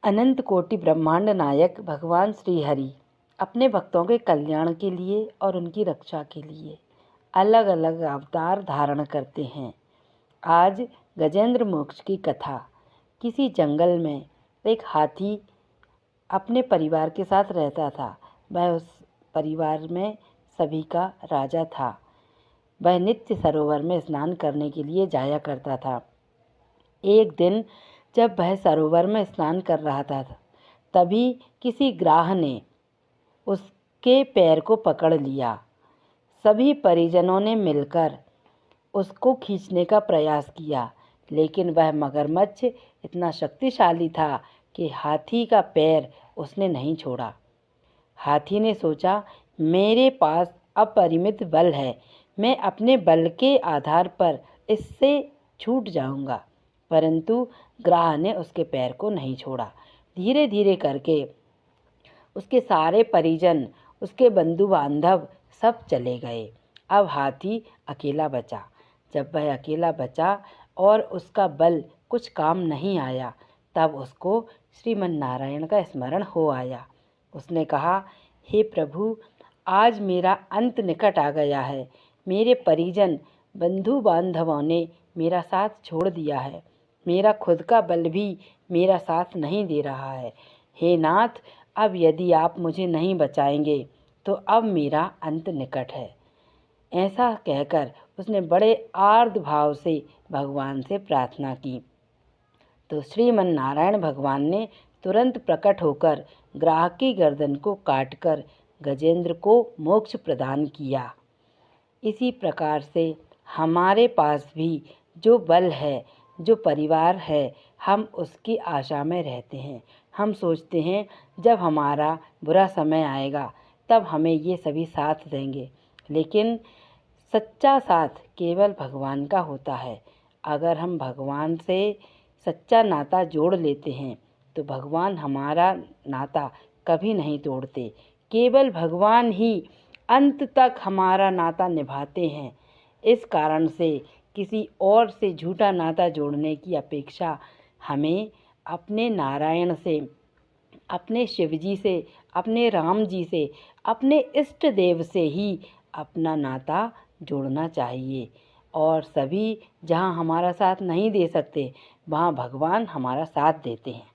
अनंत कोटि ब्रह्मांड नायक भगवान श्री हरि अपने भक्तों के कल्याण के लिए और उनकी रक्षा के लिए अलग अलग अवतार धारण करते हैं। आज गजेंद्र मोक्ष की कथा। किसी जंगल में एक हाथी अपने परिवार के साथ रहता था। वह उस परिवार में सभी का राजा था। वह नित्य सरोवर में स्नान करने के लिए जाया करता था। एक दिन जब वह सरोवर में स्नान कर रहा था, तभी किसी ग्राह ने उसके पैर को पकड़ लिया। सभी परिजनों ने मिलकर उसको खींचने का प्रयास किया, लेकिन वह मगरमच्छ इतना शक्तिशाली था कि हाथी का पैर उसने नहीं छोड़ा। हाथी ने सोचा, मेरे पास अपरिमित बल है, मैं अपने बल के आधार पर इससे छूट जाऊंगा। परंतु ग्राह ने उसके पैर को नहीं छोड़ा। धीरे धीरे करके उसके सारे परिजन, उसके बंधु बांधव सब चले गए। अब हाथी अकेला बचा। जब वह अकेला बचा और उसका बल कुछ काम नहीं आया, तब उसको श्रीमन नारायण का स्मरण हो आया। उसने कहा, हे प्रभु, आज मेरा अंत निकट आ गया है। मेरे परिजन बंधु बांधवों ने मेरा साथ छोड़ दिया है। मेरा खुद का बल भी मेरा साथ नहीं दे रहा है। हे नाथ, अब यदि आप मुझे नहीं बचाएंगे तो अब मेरा अंत निकट है। ऐसा कहकर उसने बड़े आर्द्र भाव से भगवान से प्रार्थना की। तो श्रीमन नारायण भगवान ने तुरंत प्रकट होकर ग्राह की गर्दन को काटकर गजेंद्र को मोक्ष प्रदान किया। इसी प्रकार से हमारे पास भी जो बल है, जो परिवार है, हम उसकी आशा में रहते हैं। हम सोचते हैं जब हमारा बुरा समय आएगा तब हमें ये सभी साथ देंगे, लेकिन सच्चा साथ केवल भगवान का होता है। अगर हम भगवान से सच्चा नाता जोड़ लेते हैं तो भगवान हमारा नाता कभी नहीं तोड़ते। केवल भगवान ही अंत तक हमारा नाता निभाते हैं। इस कारण से किसी और से झूठा नाता जोड़ने की अपेक्षा हमें अपने नारायण से, अपने शिव जी से, अपने राम जी से, अपने इष्ट देव से ही अपना नाता जोड़ना चाहिए। और सभी जहाँ हमारा साथ नहीं दे सकते, वहाँ भगवान हमारा साथ देते हैं।